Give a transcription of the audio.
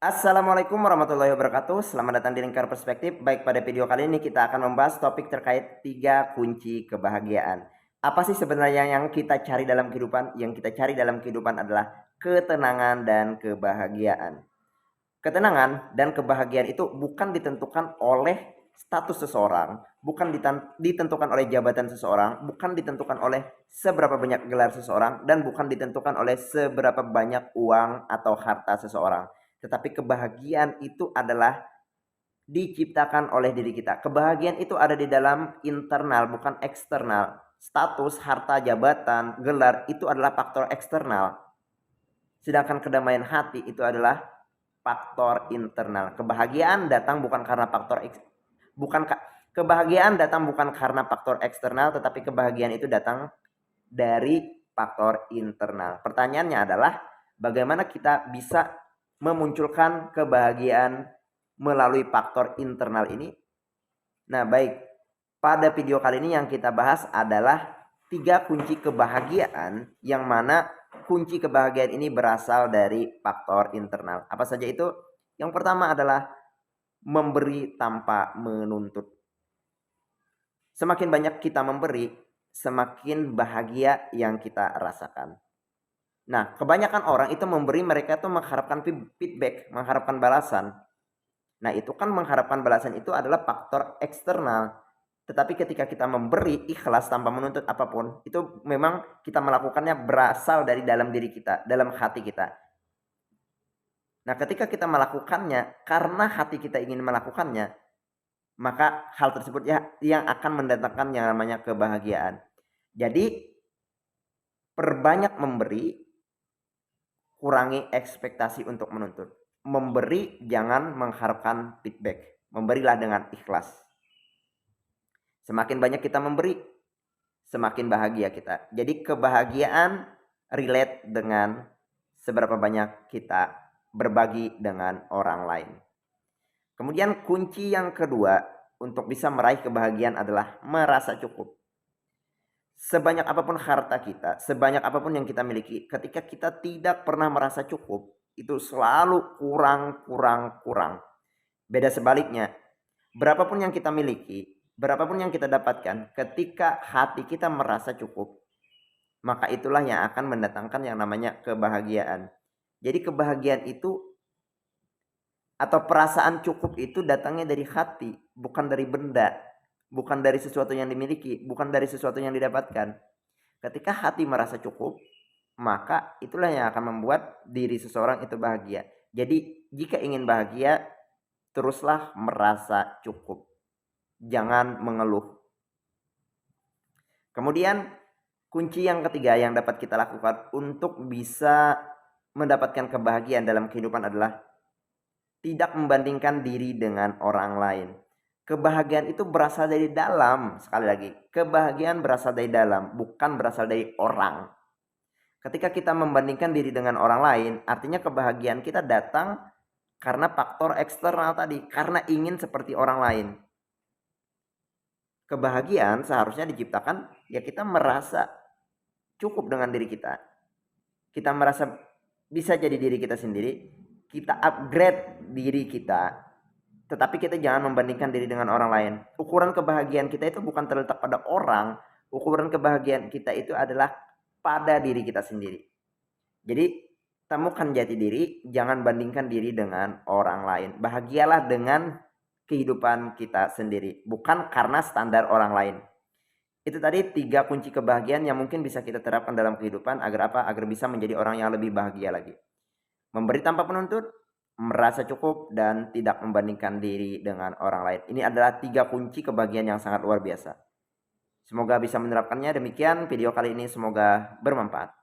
Assalamualaikum warahmatullahi wabarakatuh. Selamat datang di Lingkar Perspektif. Baik, pada video kali ini kita akan membahas topik terkait 3 kunci kebahagiaan. Apa sih sebenarnya yang kita cari dalam kehidupan? Yang kita cari dalam kehidupan adalah ketenangan dan kebahagiaan. Ketenangan dan kebahagiaan itu bukan ditentukan oleh status seseorang, bukan ditentukan oleh jabatan seseorang, bukan ditentukan oleh seberapa banyak gelar seseorang, dan bukan ditentukan oleh seberapa banyak uang atau harta seseorang. Tetapi kebahagiaan itu adalah diciptakan oleh diri kita. Kebahagiaan itu ada di dalam internal, bukan eksternal. Status, harta, jabatan, gelar itu adalah faktor eksternal. Sedangkan kedamaian hati itu adalah faktor internal. Kebahagiaan datang bukan karena kebahagiaan datang bukan karena faktor eksternal, tetapi kebahagiaan itu datang dari faktor internal. Pertanyaannya adalah bagaimana kita bisa memunculkan kebahagiaan melalui faktor internal ini? Nah, baik. Pada video kali ini yang kita bahas adalah 3 kunci kebahagiaan, yang mana kunci kebahagiaan ini berasal dari faktor internal. Apa saja itu? Yang pertama adalah memberi tanpa menuntut. Semakin banyak kita memberi, semakin bahagia yang kita rasakan. Nah, kebanyakan orang itu memberi, mereka tuh mengharapkan feedback, mengharapkan balasan. Nah, itu kan mengharapkan balasan itu adalah faktor eksternal. Tetapi ketika kita memberi ikhlas tanpa menuntut apapun, itu memang kita melakukannya berasal dari dalam diri kita, dalam hati kita. Nah, ketika kita melakukannya karena hati kita ingin melakukannya, maka hal tersebut ya yang akan mendatangkan yang namanya kebahagiaan. Jadi, perbanyak memberi, kurangi ekspektasi untuk menuntut. Memberi, jangan mengharapkan feedback. Memberilah dengan ikhlas. Semakin banyak kita memberi, semakin bahagia kita. Jadi kebahagiaan relate dengan seberapa banyak kita berbagi dengan orang lain. Kemudian kunci yang kedua untuk bisa meraih kebahagiaan adalah merasa cukup. Sebanyak apapun harta kita, sebanyak apapun yang kita miliki, ketika kita tidak pernah merasa cukup, itu selalu kurang. Beda sebaliknya, berapapun yang kita miliki, berapapun yang kita dapatkan, ketika hati kita merasa cukup, maka itulah yang akan mendatangkan yang namanya kebahagiaan. Jadi kebahagiaan itu atau perasaan cukup itu datangnya dari hati, bukan dari benda, bukan dari sesuatu yang dimiliki, bukan dari sesuatu yang didapatkan. Ketika hati merasa cukup, maka itulah yang akan membuat diri seseorang itu bahagia. Jadi jika ingin bahagia, teruslah merasa cukup. Jangan mengeluh. Kemudian kunci yang ketiga yang dapat kita lakukan untuk bisa mendapatkan kebahagiaan dalam kehidupan adalah tidak membandingkan diri dengan orang lain. Kebahagiaan itu berasal dari dalam. Sekali lagi, kebahagiaan berasal dari dalam, bukan berasal dari orang. Ketika kita membandingkan diri dengan orang lain, artinya kebahagiaan kita datang karena faktor eksternal tadi, karena ingin seperti orang lain. Kebahagiaan seharusnya diciptakan ya kita merasa cukup dengan diri kita. Kita merasa bisa jadi diri kita sendiri, kita upgrade diri kita. Tetapi kita jangan membandingkan diri dengan orang lain. Ukuran kebahagiaan kita itu bukan terletak pada orang, ukuran kebahagiaan kita itu adalah pada diri kita sendiri. Jadi temukan jati diri, jangan bandingkan diri dengan orang lain. Bahagialah dengan kehidupan kita sendiri, bukan karena standar orang lain. Itu tadi 3 kunci kebahagiaan yang mungkin bisa kita terapkan dalam kehidupan agar apa? Agar bisa menjadi orang yang lebih bahagia lagi. Memberi tanpa penuntut, merasa cukup, dan tidak membandingkan diri dengan orang lain. Ini adalah 3 kunci kebahagiaan yang sangat luar biasa. Semoga bisa menerapkannya. Demikian video kali ini, semoga bermanfaat.